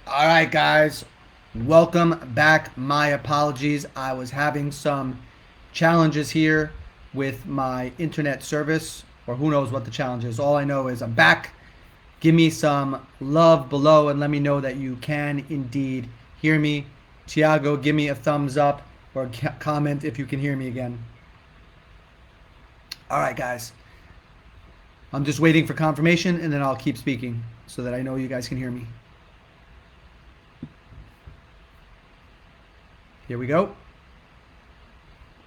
All right, guys, welcome back. My apologies. I was having some challenges here with my internet service, or who knows what the challenge is. All I know is I'm back. Give me some love below and let me know that you can indeed hear me. Tiago, give me a thumbs up or comment if you can hear me again. All right, guys, I'm just waiting for confirmation and then I'll keep speaking so that I know you guys can hear me. Here we go.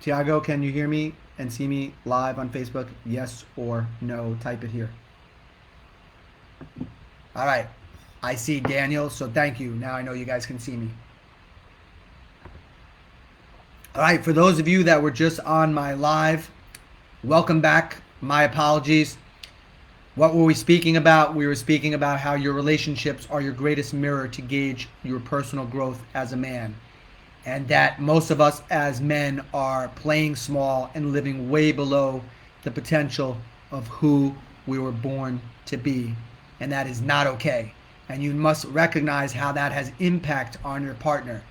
Tiago, can you hear me and see me live on Facebook? Yes or no? Type it here. All right. I see Daniel, so thank you. Now I know you guys can see me. All right. For those of you that were just on my live, welcome back. My apologies. What were we speaking about? We were speaking about how your relationships are your greatest mirror to gauge your personal growth as a man. And that most of us as men are playing small and living way below the potential of who we were born to be. And that is not okay. And you must recognize how that has impact on your partner.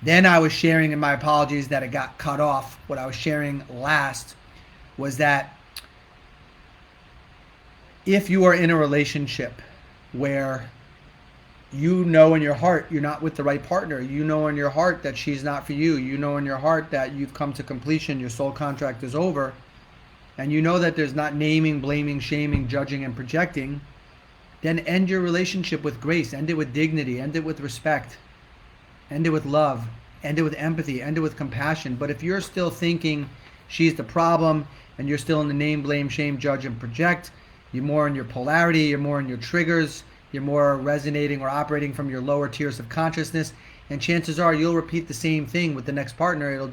Then I was sharing, and my apologies that it got cut off. What I was sharing last was that if you are in a relationship where you know in your heart you're not with the right partner, you know in your heart that she's not for you, you know in your heart that you've come to completion, your soul contract is over, and you know that there's not naming, blaming, shaming, judging, and projecting, then end your relationship with grace, end it with dignity, end it with respect, end it with love, end it with empathy, end it with compassion. But if you're still thinking she's the problem and you're still in the name, blame, shame, judge, and project, you're more in your polarity, you're more in your triggers, you're more resonating or operating from your lower tiers of consciousness, and chances are you'll repeat the same thing with the next partner.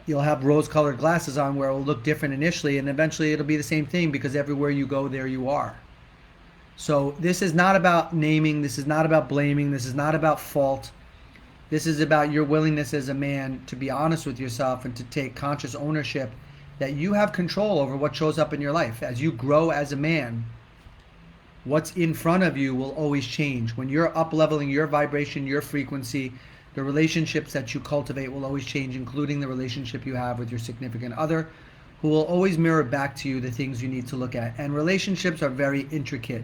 You'll have rose-colored glasses on where it will look different initially, and eventually it'll be the same thing because everywhere you go, there you are. So this is not about naming, this is not about blaming, this is not about fault. This is about your willingness as a man to be honest with yourself and to take conscious ownership that you have control over what shows up in your life. As you grow as a man, what's in front of you will always change. When you're up leveling your vibration, your frequency, the relationships that you cultivate will always change, including the relationship you have with your significant other, who will always mirror back to you the things you need to look at. And relationships are very intricate.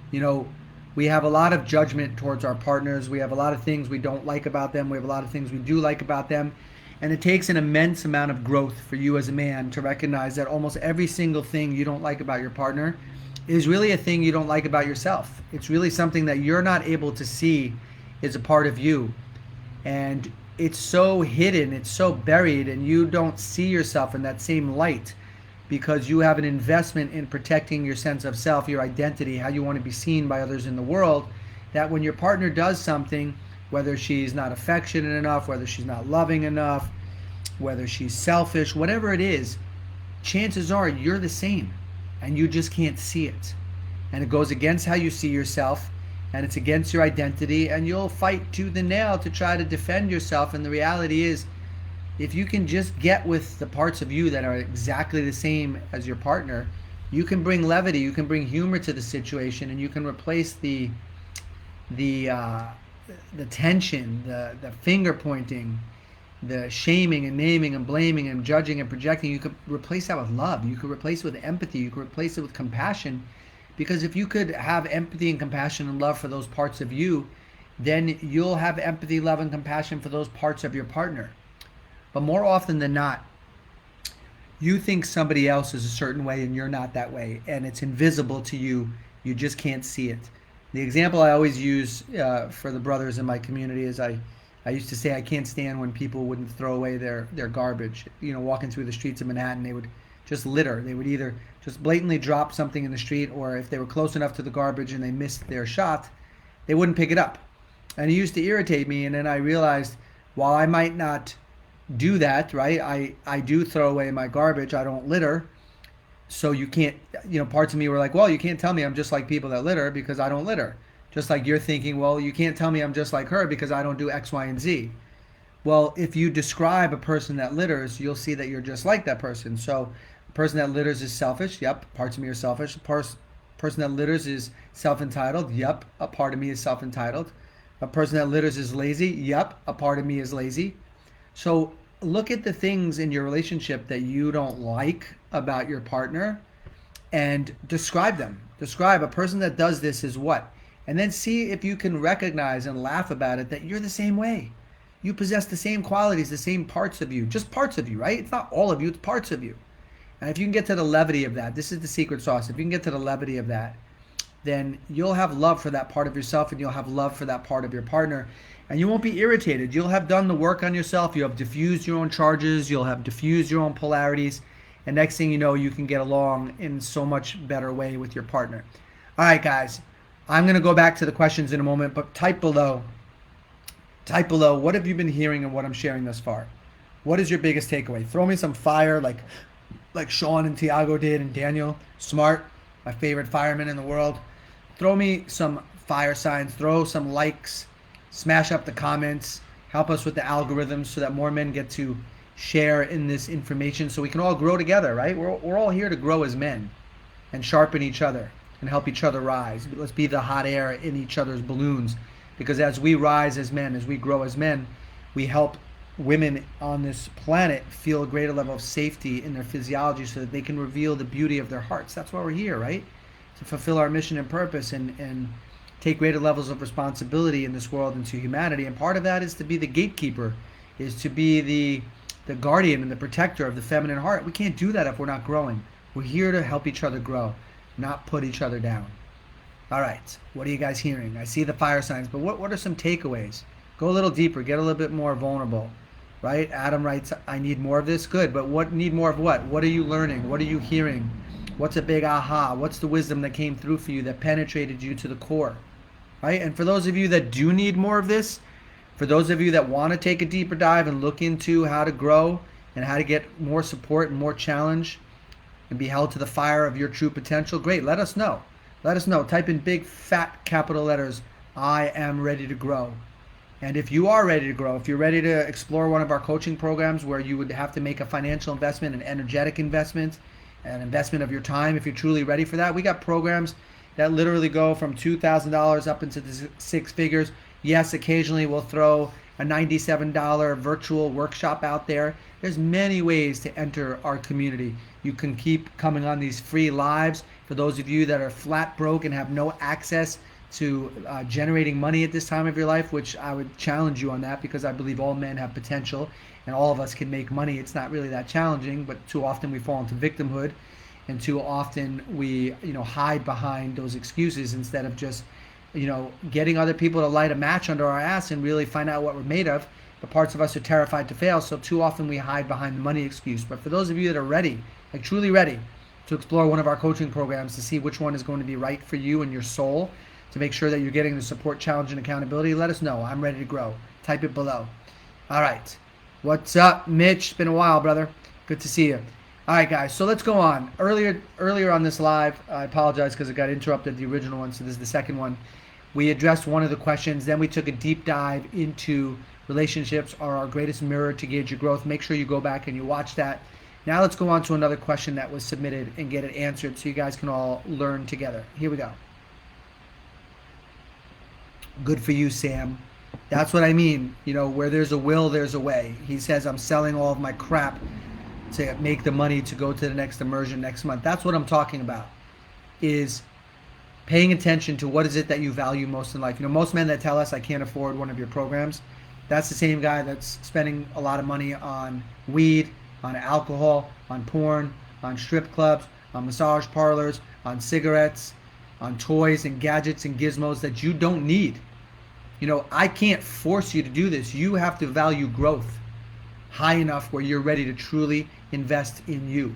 You know, we have a lot of judgment towards our partners. We have a lot of things we don't like about them. We have a lot of things we do like about them. And it takes an immense amount of growth for you as a man to recognize that almost every single thing you don't like about your partner is really a thing you don't like about yourself. It's really something that you're not able to see is a part of you. And it's so hidden, it's so buried, and you don't see yourself in that same light because you have an investment in protecting your sense of self, your identity, how you want to be seen by others in the world, that when your partner does something, whether she's not affectionate enough, whether she's not loving enough, whether she's selfish, whatever it is, chances are you're the same and you just can't see it. And it goes against how you see yourself and it's against your identity, and you'll fight tooth and nail to try to defend yourself. And the reality is, if you can just get with the parts of you that are exactly the same as your partner, you can bring levity, you can bring humor to the situation, and you can replace the tension, the finger pointing, the shaming and naming and blaming and judging and projecting. You could replace that with love. You could replace it with empathy. You could replace it with compassion. Because if you could have empathy and compassion and love for those parts of you, then you'll have empathy, love, and compassion for those parts of your partner. But more often than not, you think somebody else is a certain way and you're not that way, and it's invisible to you. You just can't see it. The example I always use for the brothers in my community is I used to say I can't stand when people wouldn't throw away their garbage. You know, walking through the streets of Manhattan, they would just litter. They would either just blatantly drop something in the street, or if they were close enough to the garbage and they missed their shot, they wouldn't pick it up. And it used to irritate me, and then I realized while I might not do that, right? I do throw away my garbage. I don't litter. So you can't, parts of me were like, well, you can't tell me I'm just like people that litter because I don't litter. Just like you're thinking, well, you can't tell me I'm just like her because I don't do X, Y, and Z. Well, if you describe a person that litters, you'll see that you're just like that person. So a person that litters is selfish. Yep, parts of me are selfish. person that litters is self-entitled. Yep, a part of me is self-entitled. A person that litters is lazy. Yep, a part of me is lazy. So look at the things in your relationship that you don't like about your partner and describe them. Describe a person that does this is what. And then see if you can recognize and laugh about it that you're the same way. You possess the same qualities, the same parts of you, just parts of you, right? It's not all of you, it's parts of you. And if you can get to the levity of that, this is the secret sauce. If you can get to the levity of that, then you'll have love for that part of yourself and you'll have love for that part of your partner. And you won't be irritated. You'll have done the work on yourself. You'll have diffused your own charges. You'll have diffused your own polarities. And next thing you know, you can get along in so much better way with your partner. All right, guys. I'm going to go back to the questions in a moment, but type below, what have you been hearing and what I'm sharing thus far? What is your biggest takeaway? Throw me some fire like Sean and Tiago did and Daniel. Smart, my favorite fireman in the world. Throw me some fire signs. Throw some likes. Smash up the comments. Help us with the algorithms so that more men get to share in this information so we can all grow together, right? We're all here to grow as men and sharpen each other and help each other rise. Let's be the hot air in each other's balloons, because as we rise as men, as we grow as men, we help women on this planet feel a greater level of safety in their physiology so that they can reveal the beauty of their hearts. That's why we're here, right? To fulfill our mission and purpose and take greater levels of responsibility in this world and to humanity. And part of that is to be the gatekeeper, is to be the guardian and the protector of the feminine heart. We can't do that if we're not growing. We're here to help each other grow, not put each other down. All right, what are you guys hearing? I see the fire signs, but what are some takeaways? Go a little deeper, get a little bit more vulnerable, right? Adam writes, I need more of this. Good, but need more of what? What are you learning? What are you hearing? What's a big aha? What's the wisdom that came through for you that penetrated you to the core, right? And for those of you that do need more of this, for those of you that want to take a deeper dive and look into how to grow and how to get more support and more challenge and be held to the fire of your true potential, great, let us know. Let us know. Type in big fat capital letters, I am ready to grow. And if you are ready to grow, if you're ready to explore one of our coaching programs where you would have to make a financial investment, an energetic investment, an investment of your time, if you're truly ready for that, we got programs that literally go from $2,000 up into the six figures. Yes, occasionally we'll throw a $97 virtual workshop out there. There's many ways to enter our community. You can keep coming on these free lives. For those of you that are flat broke and have no access to generating money at this time of your life, which I would challenge you on that, because I believe all men have potential and all of us can make money. It's not really that challenging, but too often we fall into victimhood, and too often we hide behind those excuses instead of just getting other people to light a match under our ass and really find out what we're made of. But parts of us are terrified to fail, so too often we hide behind the money excuse. But for those of you that are ready, like truly ready, to explore one of our coaching programs to see which one is going to be right for you and your soul, to make sure that you're getting the support, challenge, and accountability, let us know. I'm ready to grow. Type it below. All right. What's up, Mitch? It's been a while, brother. Good to see you. All right, guys. So let's go on. Earlier on this live, I apologize because it got interrupted, the original one, so this is the second one. We addressed one of the questions. Then we took a deep dive into relationships are our greatest mirror to gauge your growth. Make sure you go back and you watch that. Now let's go on to another question that was submitted and get it answered so you guys can all learn together. Here we go. Good for you, Sam. That's what I mean. Where there's a will, there's a way. He says, I'm selling all of my crap to make the money to go to the next immersion next month. That's what I'm talking about, is paying attention to what is it that you value most in life. Most men that tell us I can't afford one of your programs, that's the same guy that's spending a lot of money on weed, on alcohol, on porn, on strip clubs, on massage parlors, on cigarettes, on toys and gadgets and gizmos that you don't need. I can't force you to do this. You have to value growth high enough where you're ready to truly invest in you.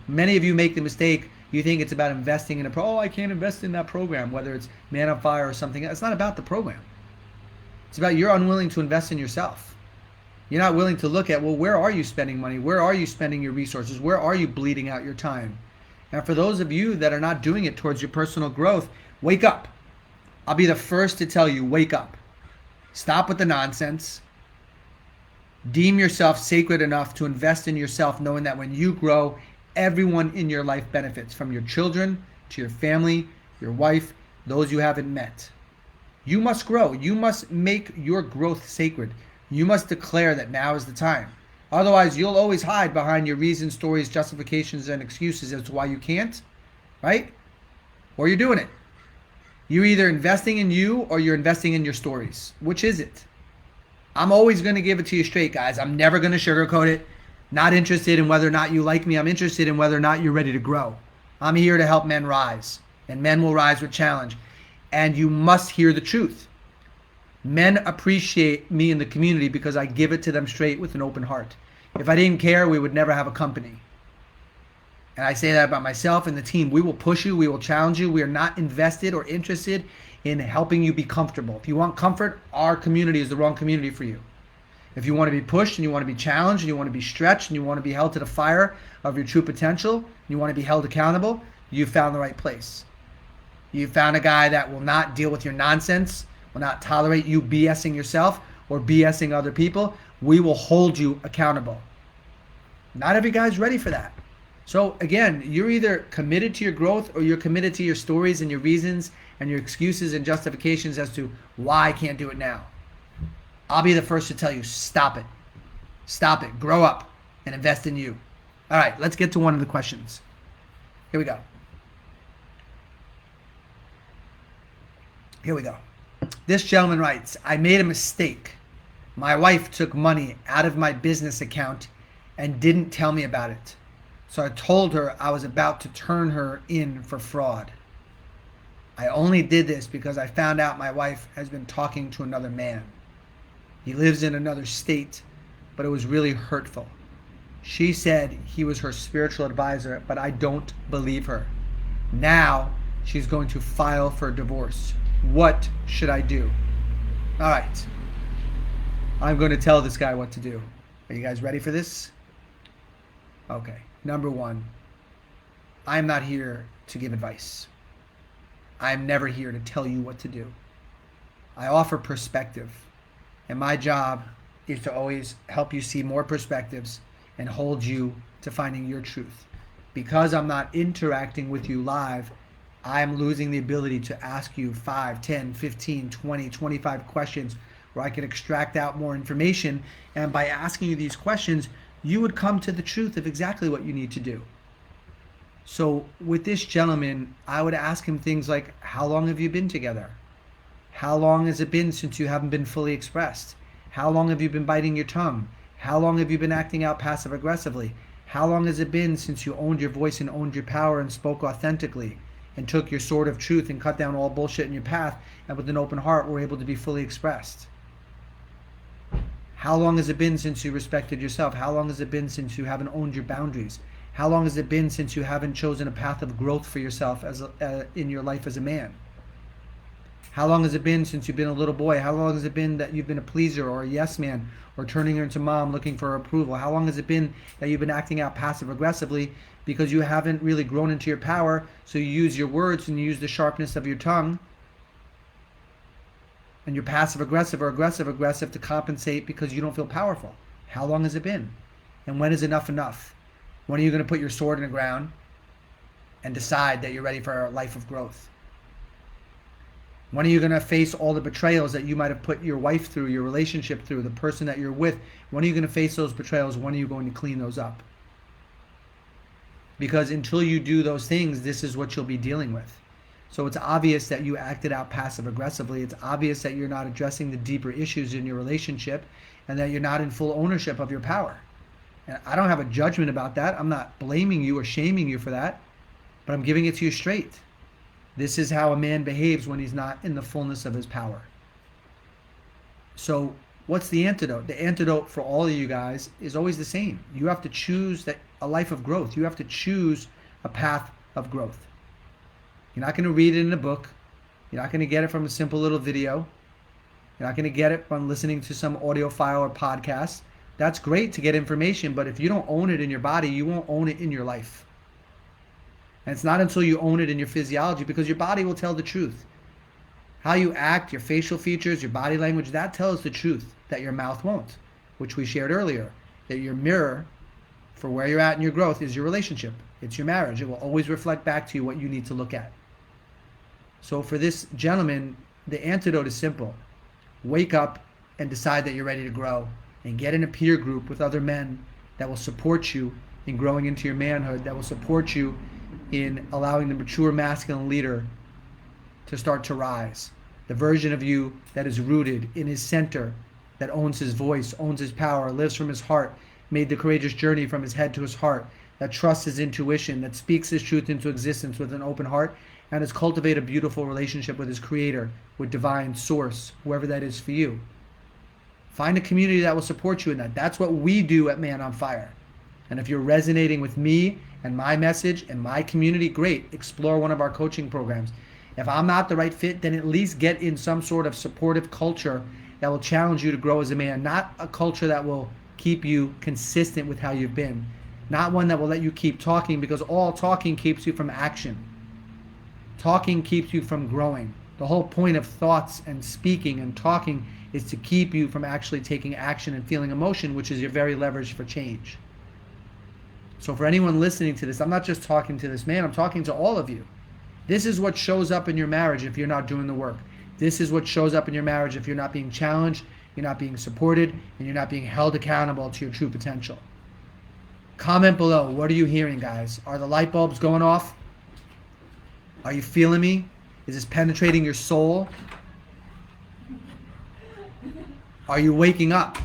Many of you make the mistake, you think it's about investing in I can't invest in that program, whether it's Man on Fire or something. It's not about the program. It's about you're unwilling to invest in yourself. You're not willing to look at, where are you spending money? Where are you spending your resources? Where are you bleeding out your time? And for those of you that are not doing it towards your personal growth, wake up. I'll be the first to tell you, wake up. Stop with the nonsense. Deem yourself sacred enough to invest in yourself, knowing that when you grow, everyone in your life benefits, from your children to your family, your wife, those you haven't met. You must grow. You must make your growth sacred. You must declare that now is the time. Otherwise, you'll always hide behind your reasons, stories, justifications, and excuses as to why you can't, right? Or you're doing it. You're either investing in you or you're investing in your stories. Which is it? I'm always going to give it to you straight, guys. I'm never going to sugarcoat it. Not interested in whether or not you like me. I'm interested in whether or not you're ready to grow. I'm here to help men rise, and men will rise with challenge. And you must hear the truth. Men appreciate me in the community because I give it to them straight with an open heart. If I didn't care, we would never have a company. And I say that about myself and the team. We will push you. We will challenge you. We are not invested or interested in helping you be comfortable. If you want comfort, our community is the wrong community for you. If you want to be pushed and you want to be challenged and you want to be stretched and you want to be held to the fire of your true potential, and you want to be held accountable, you've found the right place. You found a guy that will not deal with your nonsense, will not tolerate you BSing yourself or BSing other people. We will hold you accountable. Not every guy's ready for that. So again, you're either committed to your growth or you're committed to your stories and your reasons and your excuses and justifications as to why I can't do it now. I'll be the first to tell you, stop it. Stop it. Grow up and invest in you. All right, let's get to one of the questions. Here we go. Here we go. This gentleman writes, I made a mistake. My wife took money out of my business account and didn't tell me about it. So I told her I was about to turn her in for fraud. I only did this because I found out my wife has been talking to another man. He lives in another state, but it was really hurtful. She said he was her spiritual advisor, but I don't believe her. Now she's going to file for divorce. What should I do? All right. I'm going to tell this guy what to do. Are you guys ready for this? Okay. Number one, I'm not here to give advice. I'm never here to tell you what to do. I offer perspective, and my job is to always help you see more perspectives and hold you to finding your truth. Because I'm not interacting with you live, I'm losing the ability to ask you 5, 10, 15, 20, 25 questions where I can extract out more information. And by asking you these questions, you would come to the truth of exactly what you need to do. So with this gentleman, I would ask him things like, how long have you been together? How long has it been since you haven't been fully expressed? How long have you been biting your tongue? How long have you been acting out passive aggressively? How long has it been since you owned your voice and owned your power and spoke authentically and took your sword of truth and cut down all bullshit in your path and with an open heart were able to be fully expressed? How long has it been since you respected yourself? How long has it been since you haven't owned your boundaries? How long has it been since you haven't chosen a path of growth for yourself in your life as a man? How long has it been since you've been a little boy? How long has it been that you've been a pleaser or a yes man or turning her into mom looking for approval? How long has it been that you've been acting out passive aggressively because you haven't really grown into your power, so you use your words and you use the sharpness of your tongue and you're passive aggressive or aggressive aggressive to compensate because you don't feel powerful? How long has it been? And when is enough enough? When are you going to put your sword in the ground and decide that you're ready for a life of growth? When are you going to face all the betrayals that you might have put your wife through, your relationship through, the person that you're with? When are you going to face those betrayals? When are you going to clean those up? Because until you do those things, this is what you'll be dealing with. So it's obvious that you acted out passive aggressively. It's obvious that you're not addressing the deeper issues in your relationship and that you're not in full ownership of your power. And I don't have a judgment about that. I'm not blaming you or shaming you for that, but I'm giving it to you straight. This is how a man behaves when he's not in the fullness of his power. So what's the antidote? The antidote for all of you guys is always the same. You have to choose a life of growth. You have to choose a path of growth. You're not going to read it in a book. You're not going to get it from a simple little video. You're not going to get it from listening to some audio file or podcast. That's great to get information, but if you don't own it in your body, you won't own it in your life. And it's not until you own it in your physiology, because your body will tell the truth. How you act, your facial features, your body language, that tells the truth that your mouth won't, which we shared earlier, that your mirror for where you're at in your growth is your relationship. It's your marriage. It will always reflect back to you what you need to look at. So for this gentleman, the antidote is simple. Wake up and decide that you're ready to grow, and get in a peer group with other men that will support you in growing into your manhood, that will support you in allowing the mature masculine leader to start to rise. The version of you that is rooted in his center, that owns his voice, owns his power, lives from his heart, made the courageous journey from his head to his heart, that trusts his intuition, that speaks his truth into existence with an open heart, and has cultivated a beautiful relationship with his creator, with divine source, whoever that is for you. Find a community that will support you in that. That's what we do at Man on Fire. And if you're resonating with me and my message and my community, great. Explore one of our coaching programs. If I'm not the right fit, then at least get in some sort of supportive culture that will challenge you to grow as a man. Not a culture that will keep you consistent with how you've been. Not one that will let you keep talking, because all talking keeps you from action. Talking keeps you from growing. The whole point of thoughts and speaking and talking is to keep you from actually taking action and feeling emotion, which is your very leverage for change. So for anyone listening to this, I'm not just talking to this man, I'm talking to all of you. This is what shows up in your marriage if you're not doing the work. This is what shows up in your marriage if you're not being challenged, you're not being supported, and you're not being held accountable to your true potential. Comment below. What are you hearing, guys? Are the light bulbs going off? Are you feeling me? Is this penetrating your soul? Are you waking up?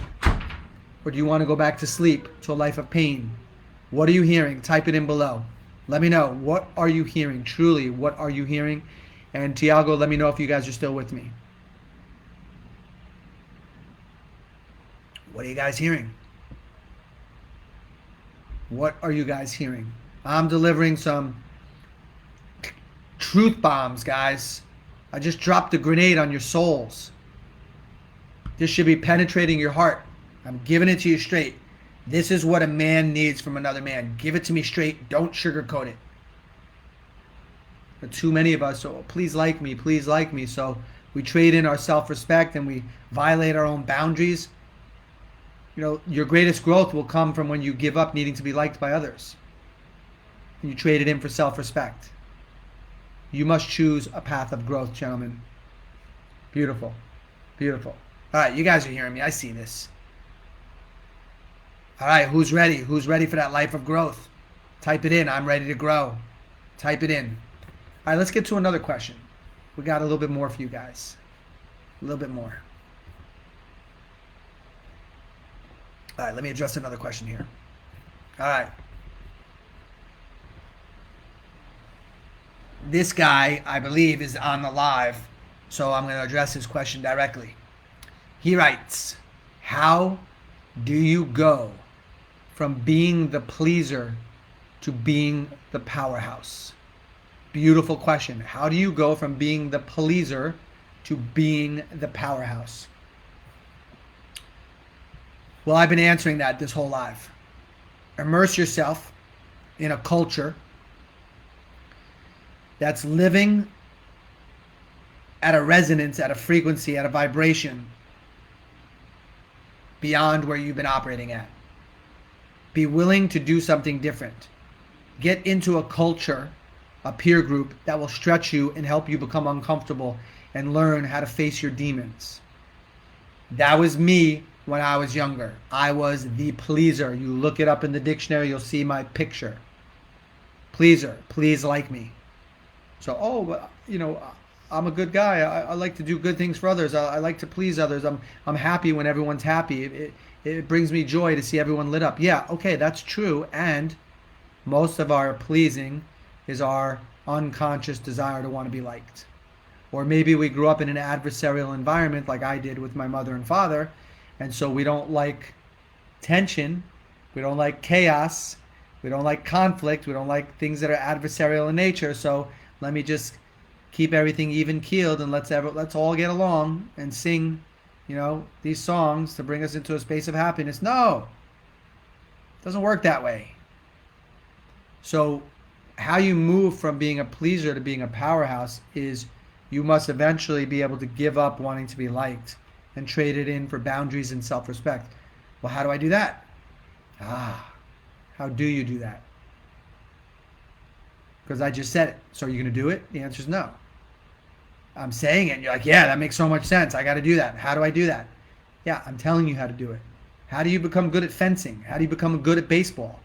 Or do you want to go back to sleep, to a life of pain? What are you hearing? Type it in below. Let me know. What are you hearing? Truly, what are you hearing? And Tiago, let me know if you guys are still with me. What are you guys hearing? What are you guys hearing? I'm delivering some truth bombs, guys. I just dropped a grenade on your souls. This should be penetrating your heart. I'm giving it to you straight. This is what a man needs from another man. Give it to me straight. Don't sugarcoat it. But too many of us, so please like me, please like me. So we trade in our self-respect and we violate our own boundaries. You know, your greatest growth will come from when you give up needing to be liked by others. And you trade it in for self-respect. You must choose a path of growth, gentlemen. Beautiful. Beautiful. All right, you guys are hearing me. I see this. All right, who's ready? Who's ready for that life of growth? Type it in. I'm ready to grow. Type it in. All right, let's get to another question. We got a little bit more for you guys. A little bit more. All right, let me address another question here. All right. This guy, I believe, is on the live, so I'm going to address his question directly. He writes, how do you go from being the pleaser to being the powerhouse? Beautiful question. How do you go from being the pleaser to being the powerhouse? Well, I've been answering that this whole live. Immerse yourself in a culture that's living at a resonance, at a frequency, at a vibration beyond where you've been operating at. Be willing to do something different. Get into a culture, a peer group that will stretch you and help you become uncomfortable and learn how to face your demons. That was me when I was younger. I was the pleaser. You look it up in the dictionary, you'll see my picture. Pleaser. Please like me. So, you know, I'm a good guy. I like to do good things for others. I like to please others. I'm happy when everyone's happy. It brings me joy to see everyone lit up. Yeah, okay, that's true. And most of our pleasing is our unconscious desire to want to be liked. Or maybe we grew up in an adversarial environment like I did with my mother and father, and so we don't like tension, we don't like chaos, we don't like conflict, we don't like things that are adversarial in nature, so let me just keep everything even keeled and let's all get along and sing, you know, these songs to bring us into a space of happiness. No, it doesn't work that way. So how you move from being a pleaser to being a powerhouse is you must eventually be able to give up wanting to be liked and trade it in for boundaries and self-respect. Well, how do I do that? How do you do that? Because I just said it. So are you going to do it? The answer is no. I'm saying it, and you're like, yeah, that makes so much sense. I got to do that. How do I do that? Yeah, I'm telling you how to do it. How do you become good at fencing? How do you become good at baseball?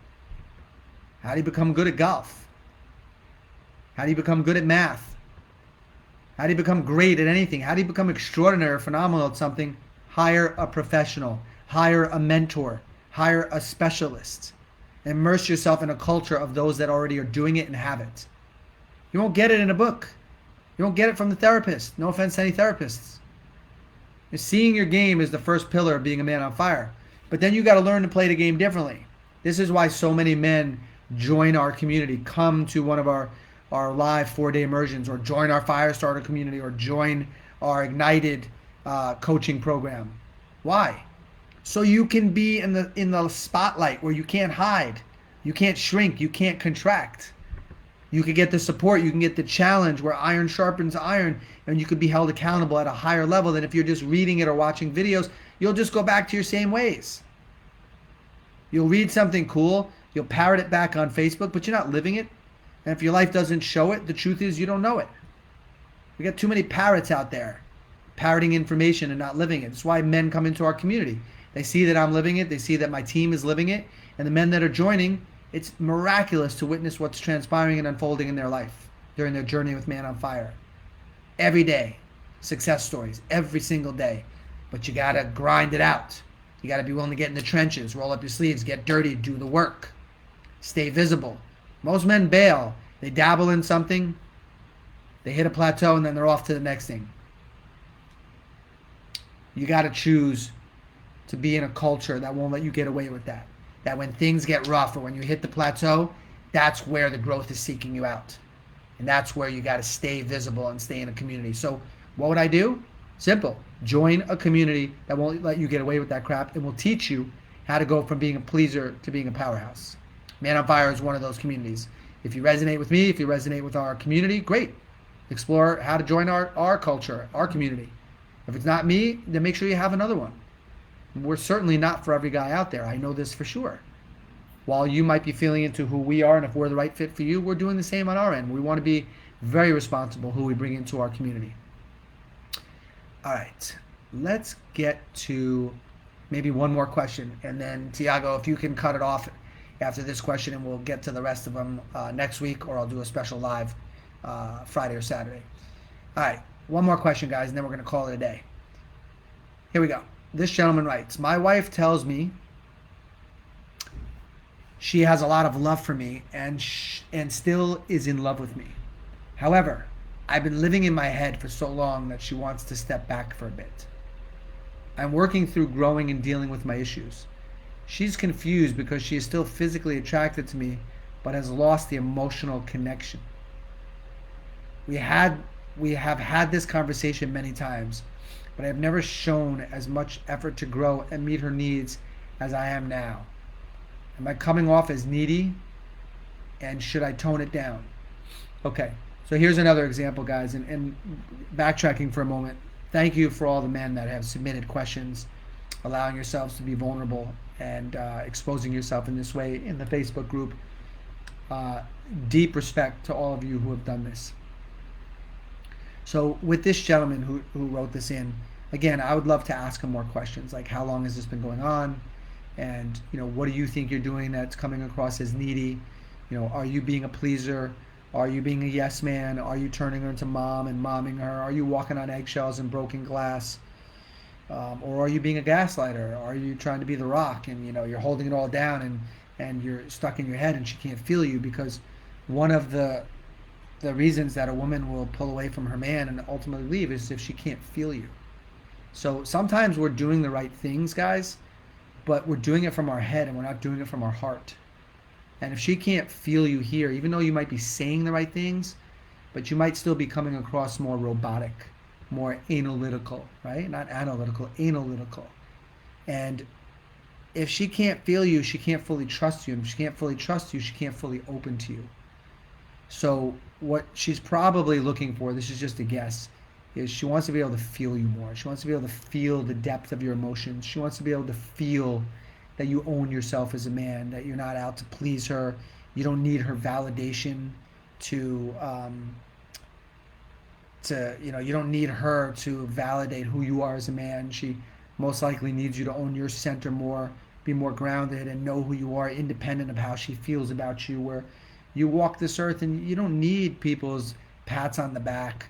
How do you become good at golf? How do you become good at math? How do you become great at anything? How do you become extraordinary or phenomenal at something? Hire a professional. Hire a mentor. Hire a specialist. Immerse yourself in a culture of those that already are doing it and have it. You won't get it in a book. You won't get it from the therapist. No offense to any therapists. Seeing your game is the first pillar of being a man on fire. But then you got to learn to play the game differently. This is why so many men join our community, come to one of our live 4-day immersions, or join our Firestarter community, or join our Ignited coaching program. Why? So you can be in the spotlight where you can't hide, you can't shrink, you can't contract. You can get the support, you can get the challenge where iron sharpens iron, and you could be held accountable at a higher level than if you're just reading it or watching videos. You'll just go back to your same ways. You'll read something cool, you'll parrot it back on Facebook, but you're not living it. And if your life doesn't show it, the truth is you don't know it. We got too many parrots out there parroting information and not living it. That's why men come into our community. They see that I'm living it, they see that my team is living it, and the men that are joining, it's miraculous to witness what's transpiring and unfolding in their life during their journey with Man on Fire. Every day, success stories, every single day. But you gotta grind it out. You gotta be willing to get in the trenches, roll up your sleeves, get dirty, do the work, stay visible. Most men bail. They dabble in something, they hit a plateau, and then they're off to the next thing. You gotta choose to be in a culture that won't let you get away with that. That when things get rough or when you hit the plateau, that's where the growth is seeking you out. And that's where you got to stay visible and stay in a community. So what would I do? Simple. Join a community that won't let you get away with that crap and will teach you how to go from being a pleaser to being a powerhouse. Man on Fire is one of those communities. If you resonate with me, if you resonate with our community, great. Explore how to join our culture, our community. If it's not me, then make sure you have another one. We're certainly not for every guy out there. I know this for sure. While you might be feeling into who we are and if we're the right fit for you, we're doing the same on our end. We want to be very responsible who we bring into our community. All right, let's get to maybe one more question. And then, Tiago, if you can cut it off after this question, and we'll get to the rest of them next week, or I'll do a special live Friday or Saturday. All right, one more question, guys, and then we're going to call it a day. Here we go. This gentleman writes, my wife tells me she has a lot of love for me and still is in love with me. However, I've been living in my head for so long that she wants to step back for a bit. I'm working through growing and dealing with my issues. She's confused because she is still physically attracted to me, but has lost the emotional connection. We have had this conversation many times, but I have never shown as much effort to grow and meet her needs as I am now. Am I coming off as needy? And should I tone it down? Okay, so here's another example, guys, and backtracking for a moment. Thank you for all the men that have submitted questions, allowing yourselves to be vulnerable and exposing yourself in this way in the Facebook group. Deep respect to all of you who have done this. So with this gentleman who wrote this in, again, I would love to ask him more questions, like how long has this been going on? And, what do you think you're doing that's coming across as needy? Are you being a pleaser? Are you being a yes man? Are you turning her into mom and momming her? Are you walking on eggshells and broken glass? Or are you being a gaslighter? Are you trying to be the rock and, you're holding it all down and you're stuck in your head and she can't feel you? Because one of the reasons that a woman will pull away from her man and ultimately leave is if she can't feel you. So sometimes we're doing the right things, guys, but we're doing it from our head and we're not doing it from our heart. And if she can't feel you here, even though you might be saying the right things, but you might still be coming across more robotic, more analytical, right? Not analytical, analytical. And if she can't feel you, she can't fully trust you. And if she can't fully trust you, she can't fully open to you. So what she's probably looking for, this is just a guess, is she wants to be able to feel you more. She wants to be able to feel the depth of your emotions. She wants to be able to feel that you own yourself as a man, that you're not out to please her. You don't need her validation to you don't need her to validate who you are as a man. She most likely needs you to own your center more, be more grounded, and know who you are, independent of how she feels about you. Where you walk this earth, and you don't need people's pats on the back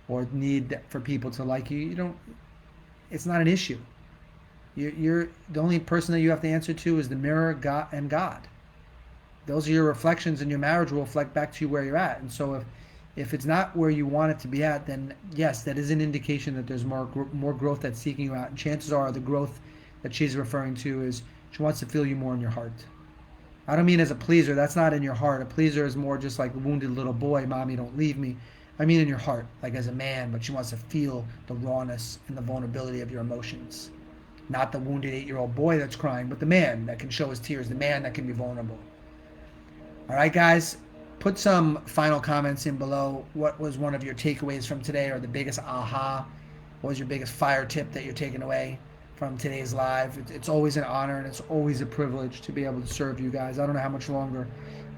or need for people to like you. You don't. It's not an issue. You're the only person that you have to answer to is the mirror, God, and God. Those are your reflections, and your marriage will reflect back to you where you're at. And so if it's not where you want it to be at, then yes, that is an indication that there's more growth that's seeking you out. And chances are the growth that she's referring to is she wants to feel you more in your heart. I don't mean as a pleaser. That's not in your heart. A pleaser is more just like a wounded little boy, mommy, don't leave me. I mean in your heart, like as a man, but she wants to feel the rawness and the vulnerability of your emotions. Not the wounded 8-year-old boy that's crying, but the man that can show his tears, the man that can be vulnerable. All right, guys, put some final comments in below. What was one of your takeaways from today, or the biggest aha? What was your biggest fire tip that you're taking away from today's live? It's always an honor, and it's always a privilege to be able to serve you guys. I don't know how much longer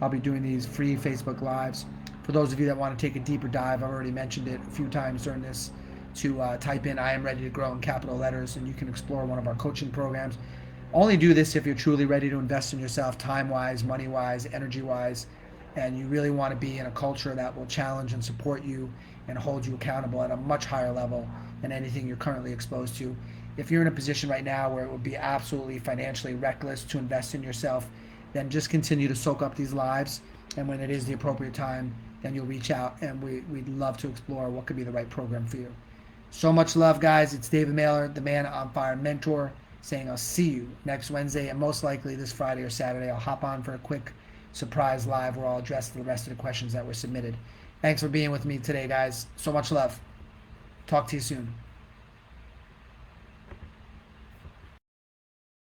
I'll be doing these free Facebook Lives. For those of you that want to take a deeper dive, I've already mentioned it a few times during this, to type in "I am ready to grow" in capital letters, and you can explore one of our coaching programs. Only do this if you're truly ready to invest in yourself, time-wise, money-wise, energy-wise, and you really want to be in a culture that will challenge and support you and hold you accountable at a much higher level than anything you're currently exposed to. If you're in a position right now where it would be absolutely financially reckless to invest in yourself, then just continue to soak up these lives, and when it is the appropriate time, then you'll reach out, and we'd love to explore what could be the right program for you. So much love, guys. It's David Mailer, the Man on Fire Mentor, saying I'll see you next Wednesday, and most likely this Friday or Saturday I'll hop on for a quick surprise live where I'll address the rest of the questions that were submitted. Thanks for being with me today, guys. So much love. Talk to you soon.